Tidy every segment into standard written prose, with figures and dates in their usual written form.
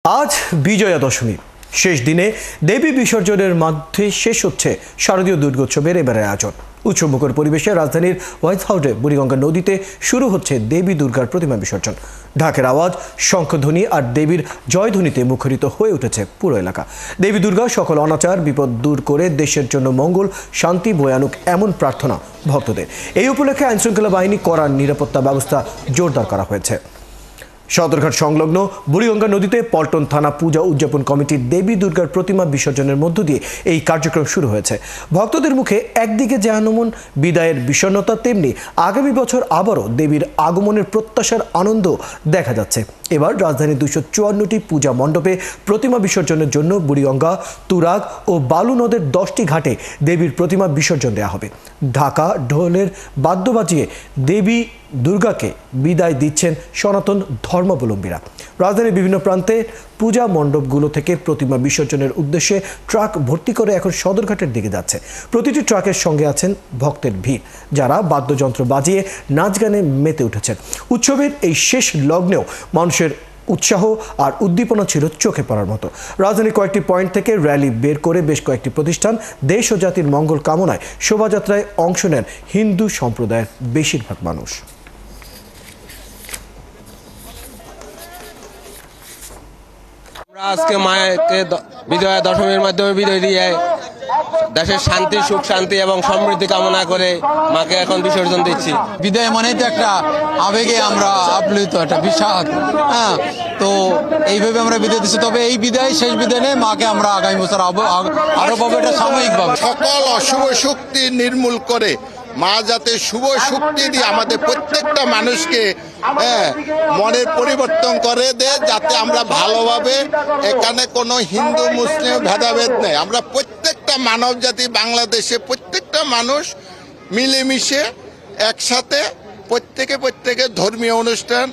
আজ বিজয়া দশমী শেষ দিনে দেবী বিসর্জনের মধ্যে শেষ হচ্ছে শারদীয় দুর্গোৎসবের এবারের আয়োজন। উৎসবমুখর পরিবেশে রাজধানীর হোয়াইট হাউসে বুড়িগঙ্গা নদীতে শুরু হচ্ছে দেবী দুর্গার প্রতিমা বিসর্জন। ঢাকের আওয়াজ, শঙ্খধ্বনি আর দেবীর জয়ধ্বনিতে মুখরিত হয়ে উঠেছে পুরো এলাকা। দেবী দুর্গা সকল অনাচার বিপদ দূর করে দেশের জন্য মঙ্গল শান্তি বয়ে আনুক এমন প্রার্থনা ভক্তদের। এই উপলক্ষে আইনশৃঙ্খলা বাহিনী কড়া নিরাপত্তা ব্যবস্থা জোরদার করা হয়েছে। সদরঘাট সংলগ্ন বুড়িগঙ্গা নদীতে পল্টন থানা পূজা উদযাপন কমিটির দেবী দুর্গার প্রতিমা বিসর্জনের মধ্য দিয়ে এই কার্যক্রম শুরু হয়েছে। ভক্তদের মুখে একদিকে যেমন বিদায়ের বিষণ্ণতা, তেমনি আগামী বছর আবারও দেবীর আগমনের প্রত্যাশার আনন্দ দেখা যাচ্ছে। এবার রাজধানীর 254টি পূজা মণ্ডপে প্রতিমা বিসর্জনের জন্য বুড়িগঙ্গা, তুরাগ ও বালু নদের 10টি ঘাটে দেবীর প্রতিমা বিসর্জন দেওয়া হবে। ঢাকা ঢোলের বাদ্য বাজিয়ে দেবী দুর্গাকে বিদায় দিচ্ছেন সনাতন ধর্মাবলম্বীরা। রাজধানীর বিভিন্ন প্রান্তে পূজা মণ্ডপগুলো থেকে প্রতিমা বিসর্জনের উদ্দেশ্যে ট্রাক ভর্তি করে এখন সদরঘাটের দিকে যাচ্ছে। প্রতিটি ট্রাকের সঙ্গে আছেন ভক্তের ভিড়, যারা বাদ্যযন্ত্র বাজিয়ে নাচ গানে মেতে উঠেছেন। উৎসবের এই শেষ লগ্নেও মানুষের উৎসাহ আর উদ্দীপনা ছিল চোখে পড়ার মতো। রাজধানীর কয়েকটি পয়েন্ট থেকে র্যালি বের করে বেশ কয়েকটি প্রতিষ্ঠান দেশ ও জাতির মঙ্গল কামনায় শোভাযাত্রায় অংশ নেন হিন্দু সম্প্রদায়ের বেশিরভাগ মানুষ। আজকে মাকে বিজয়া দশমীর মাধ্যমে বিদায় দিয়ে দেশের শান্তি, সুখ শান্তি এবং সমৃদ্ধি কামনা করে মাকে এখন বিসর্জন দিচ্ছি। বিদায় মানে তো একটা আবেগে আমরা আপ্লুত, একটা বিষাদ। তো এইভাবে আমরা বিদায় দিচ্ছি। তবে এই বিদায়, শেষ বিদায় নিয়ে মাকে আমরা আগামী বছর আরো পাবো, এটা সাময়িকভাবে। সকল অশুভ শক্তি নির্মূল করে মা যাতে শুভ শক্তি দিয়ে আমাদের প্রত্যেকটা মানুষকে মনের পরিবর্তন করে দেয়, যাতে আমরা ভালোভাবে, এখানে কোনো হিন্দু মুসলিম ভেদাভেদ নেই, আমরা প্রত্যেকটা মানব জাতি বাংলাদেশে প্রত্যেকটা মানুষ মিলেমিশে একসাথে প্রত্যেকে ধর্মীয় অনুষ্ঠান,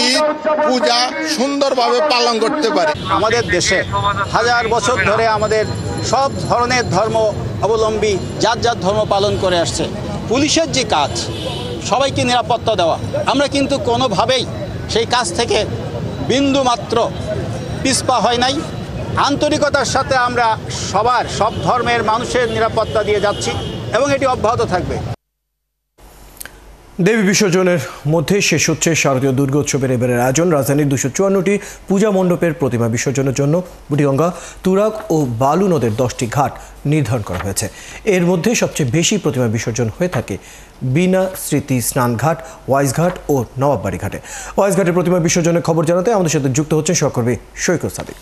ঈদ, পূজা সুন্দরভাবে পালন করতে পারে। আমাদের দেশে হাজার বছর ধরে আমাদের সব ধরনের ধর্ম অবলম্বী যার ধর্ম পালন করে আসছে। পুলিশের যে কাজ, সবাইকে নিরাপত্তা দেওয়া, আমরা কিন্তু কোনোভাবেই সেই কাজ থেকে বিন্দু মাত্র পিছপা হয় নাই। আন্তরিকতার সাথে আমরা সব ধর্মের মানুষের নিরাপত্তা দিয়ে যাচ্ছি এবং এটি অব্যাহত থাকবে। দেবী বিসর্জনের মধ্যে শেষ হচ্ছে শারদীয় দুর্গোৎসবের এবারের আয়োজন। রাজধানীর 254টি পূজা মণ্ডপের প্রতিমা বিসর্জনের জন্য বুড়িগঙ্গা, তুরাগ ও বালু নদের 10টি ঘাট নির্ধারণ করা হয়েছে। এর মধ্যে সবচেয়ে বেশি প্রতিমা বিসর্জন হয়ে থাকে বিনা স্মৃতি স্নানঘাট, ওয়াইজঘাট ও নবাববাড়ি ঘাটে। ওয়াইজঘাটের প্রতিমা বিসর্জনের খবর জানাতে আমাদের সাথে যুক্ত হচ্ছেন সহকর্মী সৈকত সাদিক।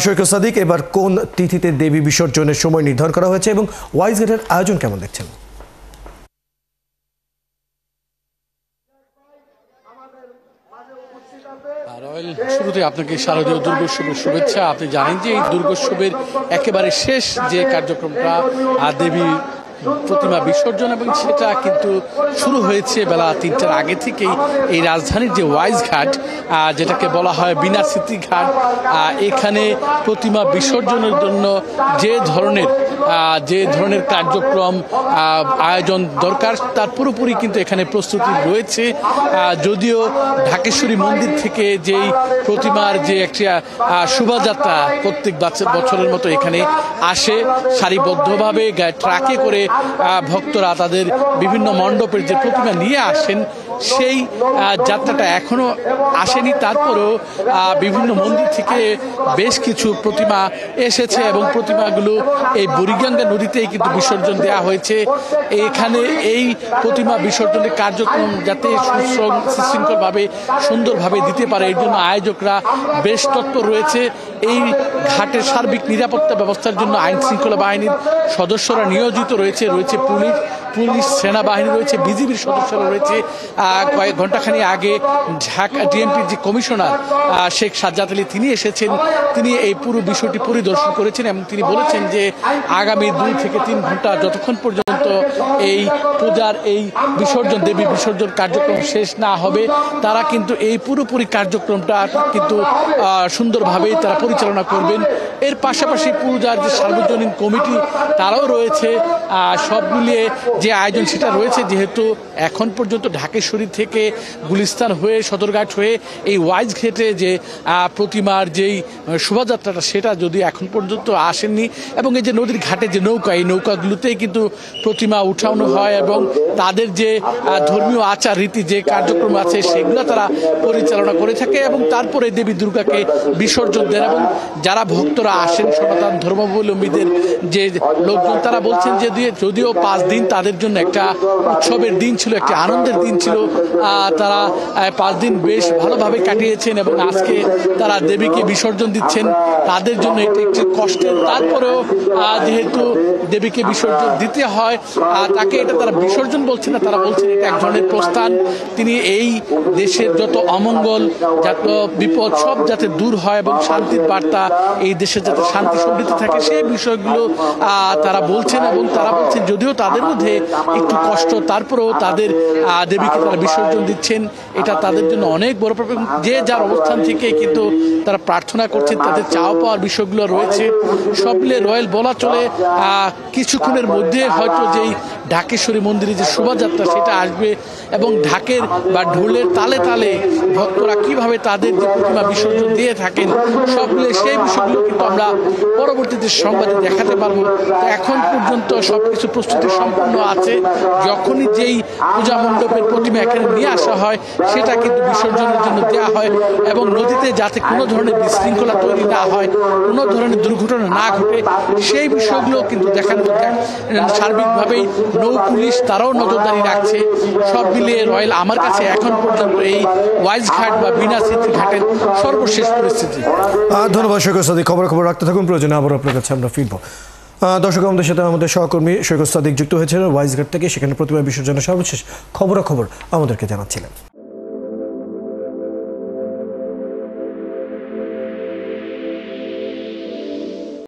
সৈকত সাদিক, এবার কোন তিথিতে দেবী বিসর্জনের সময় নির্ধারণ করা হয়েছে এবং ওয়াইজঘাটের আয়োজন কেমন দেখছেন? শুরুতে আপনাকে শারদীয় দুর্গোৎসবের শুভেচ্ছা। আপনি জানেন যে এই দুর্গোৎসবের একেবারে শেষ যে কার্যক্রমটা দেবী প্রতিমা বিসর্জন, এবং সেটা কিন্তু শুরু হয়েছে বেলা 3টার আগে থেকেই। এই রাজধানীর যে ওয়াইজ ঘাট, যেটাকে বলা হয় বিনা স্মৃতি ঘাট, এখানে প্রতিমা বিসর্জনের জন্য যে ধরনের কার্যক্রম আয়োজন দরকার তার পুরোপুরি কিন্তু এখানে প্রস্তুতি রয়েছে। যদিও ঢাকেশ্বরী মন্দির থেকে যেই প্রতিমার যে একটা শোভাযাত্রা প্রত্যেক বছরের মতো এখানে আসে, সারিবদ্ধভাবে ট্রাকে করে ভক্তরা তাদের বিভিন্ন মণ্ডপের যে প্রতিমা নিয়ে আসেন, সেই যাত্রাটা এখনো আসেনি। তারপরেও বিভিন্ন মন্দির থেকে বেশ কিছু প্রতিমা এসেছে এবং প্রতিমাগুলো এই বুড়িগঙ্গা নদীতেই কিন্তু বিসর্জন দেওয়া হয়েছে। এখানে এই প্রতিমা বিসর্জনের কার্যক্রম যাতে সুশৃঙ্খলভাবে সুন্দরভাবে দিতে পারে, এর জন্য আয়োজকরা বেশ তৎপর রয়েছে। এই ঘাটের সার্বিক নিরাপত্তা ব্যবস্থার জন্য আইন শৃঙ্খলা বাহিনীর সদস্যরা নিয়োজিত রয়েছে পুলিশ, সেনাবাহিনী রয়েছে, বিজিবির সদস্যরা রয়েছে। কয়েক ঘন্টাখানি আগে ঢাকা ডিএমপির যে কমিশনার শেখ সাজ্জাদ আলী তিনি এসেছেন, তিনি এই পুরো বিষয়টি পরিদর্শন করেছেন এবং তিনি বলেছেন যে আগামী 2 থেকে 3 ঘন্টা যতক্ষণ পর্যন্ত পর্যন্ত এই পূজার এই বিসর্জন দেবী বিসর্জন কার্যক্রম শেষ না হবে তারা কিন্তু এই পুরোপুরি কার্যক্রমটা কিন্তু সুন্দরভাবেই তারা পরিচালনা করবেন। এর পাশাপাশি পূজার যে সার্বজনীন কমিটি তারাও রয়েছে, সব মিলিয়ে যে আয়োজন সেটা রয়েছে। যেহেতু এখন পর্যন্ত ঢাকেশ্বরী থেকে গুলিস্তান হয়ে সদরঘাট হয়ে এই ওয়াইজ ঘেটে যে প্রতিমার যেই শোভাযাত্রাটা সেটা যদি এখন পর্যন্ত আসেননি, এবং এই যে নদীর ঘাটে যে নৌকা, এই নৌকাগুলোতেই কিন্তু প্রতিমা উঠানো হয় এবং তাদের যে ধর্মীয় আচার রীতি যে কার্যক্রম আছে সেগুলো তারা পরিচালনা করে থাকে এবং তারপরে দেবী দুর্গাকে বিসর্জন দেন। এবং যারা ভক্তরা আসেন সনাতন ধর্মাবলম্বীদের যে লোকজন তারা বলছেন যে যদিও 5 দিন তাদের জন্য একটা উৎসবের দিন ছিল, একটা আনন্দের দিন ছিল, তারা 5 দিন বেশ ভালোভাবে কাটিয়েছেন এবং আজকে তারা দেবীকে বিসর্জন দিচ্ছেন। তাদের জন্য এটা একটি কষ্টের, তারপরেও যেহেতু দেবীকে বিসর্জন দিতে হয় তাকে এটা তারা বিসর্জন বলছে না, তারা বলছেন এটা এক ধরনের প্রস্থান। তিনি এই দেশের যত অমঙ্গল যত বিপদ সব যাতে দূর হয় এবং শান্তির বার্তা এই দেশে যাতে শান্তি সমৃদ্ধি থাকে সেই বিষয়গুলো তারা বলছেন। এবং তারা বলছেন যদিও তাদের মধ্যে একটু কষ্ট, তারপরেও তাদের দেবীকে তারা বিসর্জন দিচ্ছেন, এটা তাদের জন্য অনেক বড় ব্যাপার। যে যার অবস্থান থেকে কিন্তু তারা প্রার্থনা করছেন, তাদের চাওয়া পাওয়ার বিষয়গুলো রয়েছে। সব মিলে রয়্যাল বলা চলে কিছুক্ষণের মধ্যে হয়তো যেই ঢাকেশ্বরী মন্দিরে যে শোভাযাত্রা সেটা আসবে এবং ঢাকের বা ঢোলের তালে তালে ভক্তরা কিভাবে তাদের যে প্রতিমা বিসর্জন দিয়ে থাকেন সব মিলে সেই বিষয়গুলো কিন্তু আমরা পরবর্তীতে সংবাদে দেখাতে পারবো। এখন পর্যন্ত সবকিছু প্রস্তুতি সম্পন্ন আছে। যখনই যেই পূজা মণ্ডপের প্রতিমা এখানে নিয়ে আসা হয় সেটা কিন্তু বিসর্জনের জন্য দেওয়া হয় এবং নদীতে যাতে কোনো ধরনের বিশৃঙ্খলা তৈরি না হয়, কোনো ধরনের দুর্ঘটনা না ঘটে সেই বিষয়গুলো কিন্তু দেখানো সার্বিকভাবেই নৌ পুলিশ তারাও নজরদারি রাখছে। সব মিলিয়ে রয়্যাল আমার কাছে এখন পর্যন্ত এই ওয়াইজ ঘাট বা বিনা স্মৃতি ঘাটের সর্বশেষ পরিস্থিতি। ধন্যবাদ সৈকত সাদিক। খবর রাখতে থাকুন, প্রয়োজনে আবার আপনার কাছে আমরা ফিরবো। দর্শক, আমাদের সাথে আমাদের সহকর্মী সৈকত সাদিক যুক্ত হয়েছিলেন ওয়াইজ ঘাট থেকে, সেখানে প্রতিমা বিসর্জনের সর্বশেষ খবরাখবর আমাদেরকে জানাচ্ছিলেন।